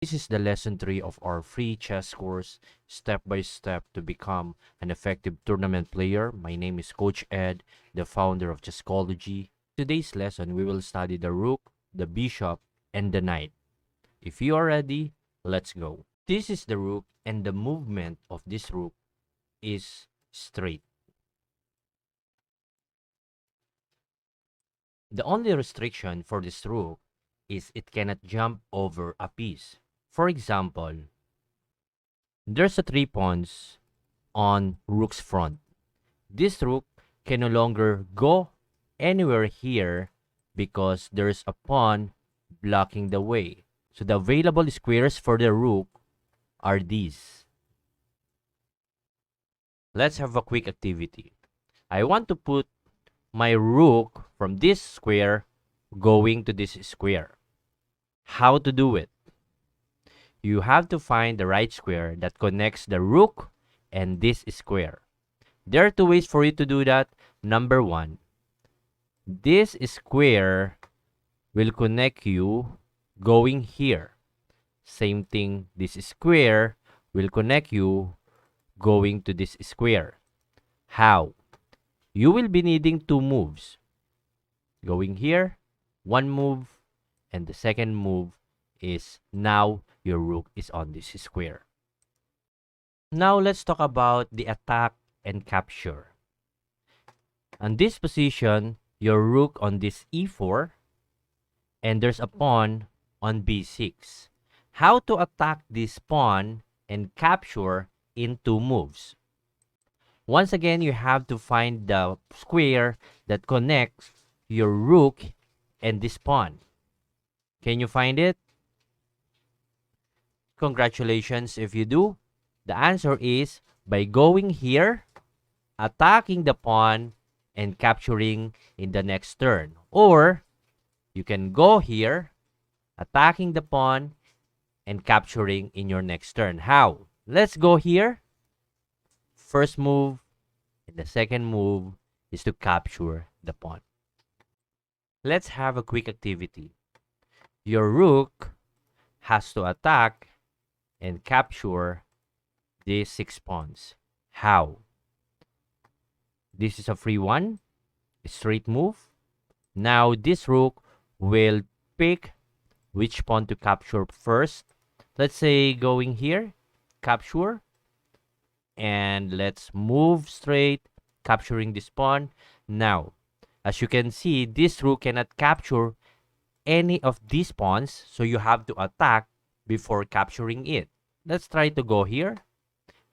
This is the lesson 3 of our free chess course, step by step to become an effective tournament player. My name is Coach Ed, the founder of Chesscology. Today's lesson, we will study the rook, the bishop, and the knight. If you are ready, let's go. This is the rook, and the movement of this rook is straight. The only restriction for this rook is it cannot jump over a piece. For example, there's a 3 pawns on rook's front. This rook can no longer go anywhere here because there's a pawn blocking the way. So the available squares for the rook are these. Let's have a quick activity. I want to put my rook from this square going to this square. How to do it? You have to find the right square that connects the rook and this square. There are two ways for you to do that. Number one, this square will connect you going here. Same thing, this square will connect you going to this square. How? You will be needing two moves. Going here, one move, and the second move is now your rook is on this square. Now let's talk about the attack and capture. On this position, your rook on this e4, and there's a pawn on b6. How to attack this pawn and capture in two moves? Once again, you have to find the square that connects your rook and this pawn. Can you find it? Congratulations if you do. The answer is by going here, attacking the pawn, and capturing in the next turn. Or you can go here, attacking the pawn, and capturing in your next turn. How? Let's go here. First move and the second move is to capture the pawn. Let's have a quick activity. Your rook has to attack and capture these 6 pawns. How? This is a free one, a straight move. Now this rook will pick which pawn to capture first. Let's say going here, capture, and let's move straight, capturing this pawn. Now, as you can see, this rook cannot capture any of these pawns, so you have to attack before capturing it. Let's try to go here.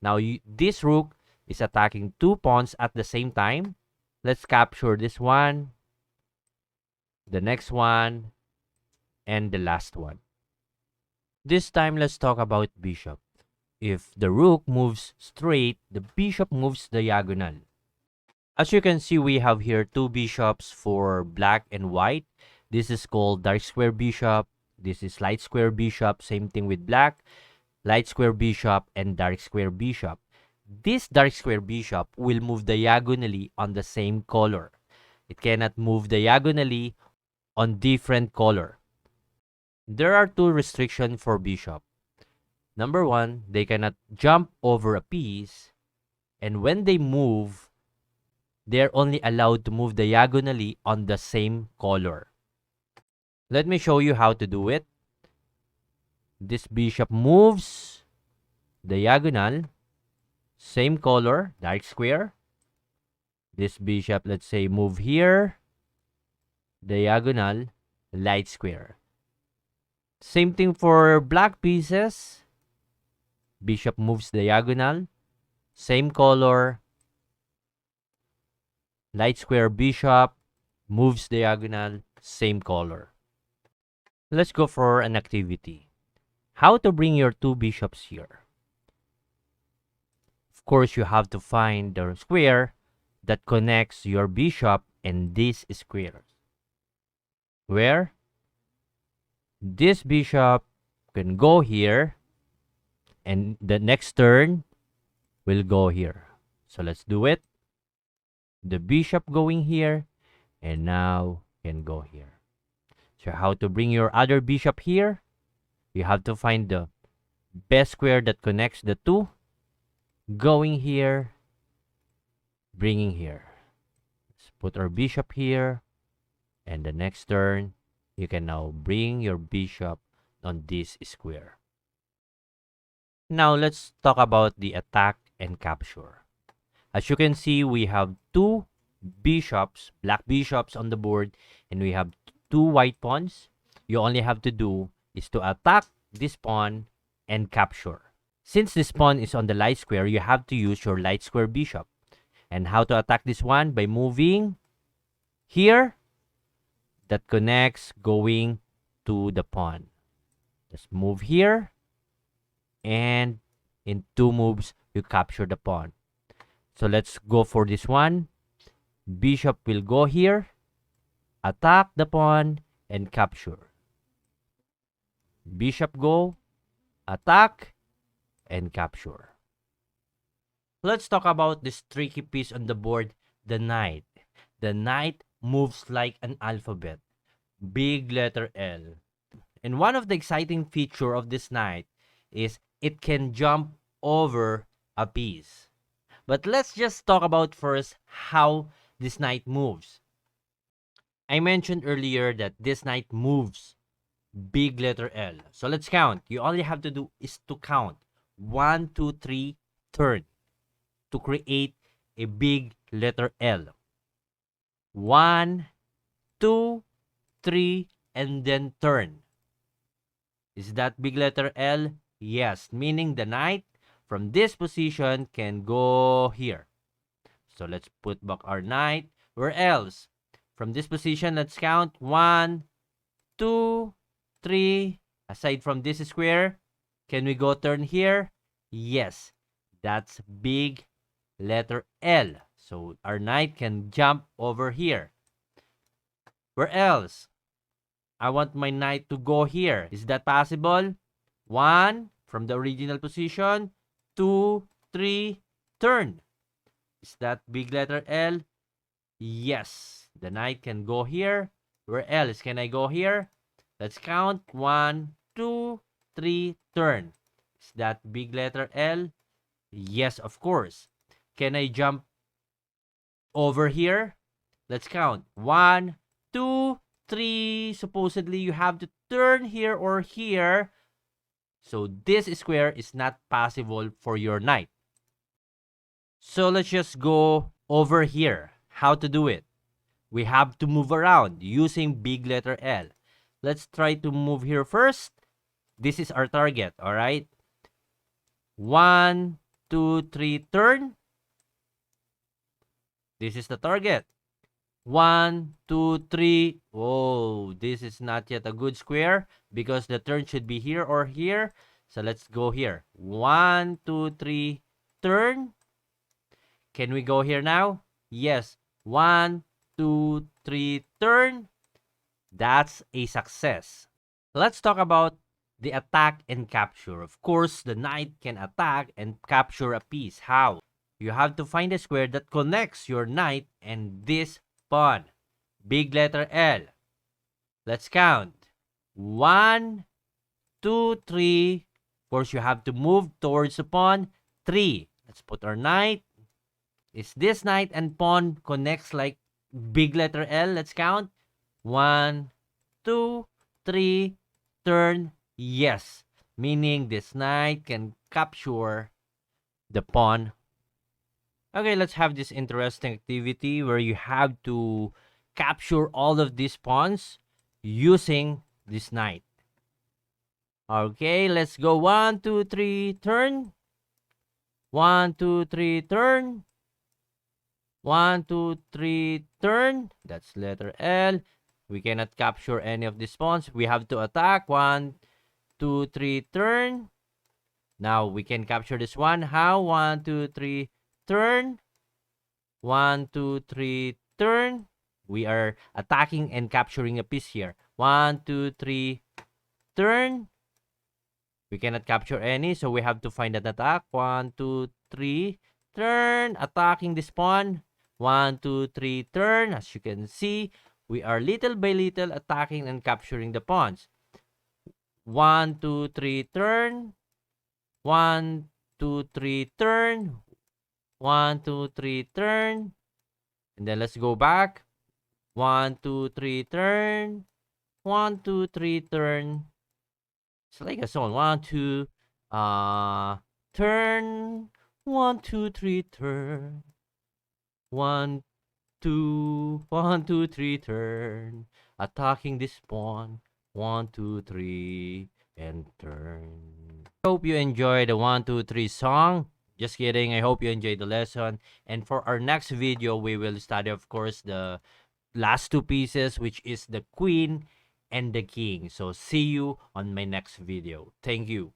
Now, this rook is attacking 2 pawns at the same time. Let's capture this one, the next one, and the last one. This time, let's talk about bishop. If the rook moves straight, the bishop moves diagonal. As you can see, we have here 2 bishops for black and white. This is called dark square bishop. This is light square bishop. Same thing with black. Light square bishop and dark square bishop. This dark square bishop will move diagonally on the same color. It cannot move diagonally on different color. There are 2 restrictions for bishop. Number 1, they cannot jump over a piece, and when they move, they're only allowed to move diagonally on the same color. Let me show you how to do it. This bishop moves diagonal, same color, dark square. This bishop, let's say, move here, diagonal, light square. Same thing for black pieces. Bishop moves diagonal, same color, light square bishop, moves diagonal, same color. Let's go for an activity. How to bring your 2 bishops here? Of course, you have to find the square that connects your bishop and this square. Where? This bishop can go here, and the next turn will go here. So let's do it. The bishop going here, and now can go here. So how to bring your other bishop here? You have to find the best square that connects the two. Going here, bringing here. Let's put our bishop here. And the next turn, you can now bring your bishop on this square. Now let's talk about the attack and capture. As you can see, we have two bishops, black bishops on the board, and we have two white pawns. You only have to do is to attack this pawn and capture. Since this pawn is on the light square, you have to use your light square bishop. And how to attack this one? By moving here, that connects going to the pawn. Just move here, and in two moves, you capture the pawn. So let's go for this one. Bishop will go here, attack the pawn, and capture. Bishop go, attack, and capture. Let's talk about this tricky piece on the board, the knight. The knight moves like an alphabet, big letter L. And one of the exciting feature of this knight is it can jump over a piece. But let's just talk about first how this knight moves. I mentioned earlier that this knight moves big letter L. So let's count. You only have to do is to count 1, 2, 3, turn to create a big letter L. 1, 2, 3, and then turn. Is that big letter L? Yes, meaning the knight from this position can go here. So let's put back our knight. Where else? From this position, let's count 1, 2, 3. Aside from this square, can we go turn here? Yes, that's big letter L. So our knight can jump over here. Where else? I want my knight to go here. Is that possible? 1, from the original position. 2, 3, turn. Is that big letter L? Yes. The knight can go here. Where else can I go here? Let's count. 1, 2, 3, turn. Is that big letter L? Yes, of course. Can I jump over here? Let's count. 1, 2, 3. Supposedly, you have to turn here or here. So this square is not possible for your knight. So let's just go over here. How to do it? We have to move around using big letter L. Let's try to move here first. This is our target, all right? 1, 2, 3, turn. This is the target. 1, 2, 3. Oh, this is not yet a good square because the turn should be here or here. So let's go here. 1, 2, 3, turn. Can we go here now? Yes. 1, 2, 3, turn. That's a success. Let's talk about the attack and capture. Of course, the knight can attack and capture a piece. How? You have to find a square that connects your knight and this pawn. Big letter L. Let's count. 1, 2, 3. Of course, you have to move towards the pawn. 3. Let's put our knight. Is this knight and pawn connects like big letter L? Let's count. 1, 2, 3, turn. Yes. Meaning this knight can capture the pawn. Okay, let's have this interesting activity where you have to capture all of these pawns using this knight. Okay, let's go. 1, 2, 3, turn. 1, 2, 3, turn. 1, 2, 3, turn. That's letter L. We cannot capture any of these pawns. We have to attack. 1, 2, 3, turn. Now we can capture this one. How? 1, 2, 3, turn. 1, 2, 3, turn. We are attacking and capturing a piece here. 1, 2, 3, turn. We cannot capture any, so we have to find an attack. 1, 2, 3, turn. Attacking this pawn. 1, 2, 3, turn. As you can see, we are little by little attacking and capturing the pawns. 1, 2, 3, turn. 1, 2, 3, turn. 1, 2, 3, turn. And then let's go back. 1, 2, 3, turn. 1, 2, 3, turn. It's like a song. 1, 2, turn. 1, 2, 3, turn. 1, 2, 1, 2, 3, turn. Attacking this pawn. 1, 2, 3, and turn. Hope you enjoyed the 1, 2, 3 song. Just kidding. I hope you enjoyed the lesson. And for our next video, we will study, of course, the last two pieces, which is the queen and the king. So see you on my next video. Thank you.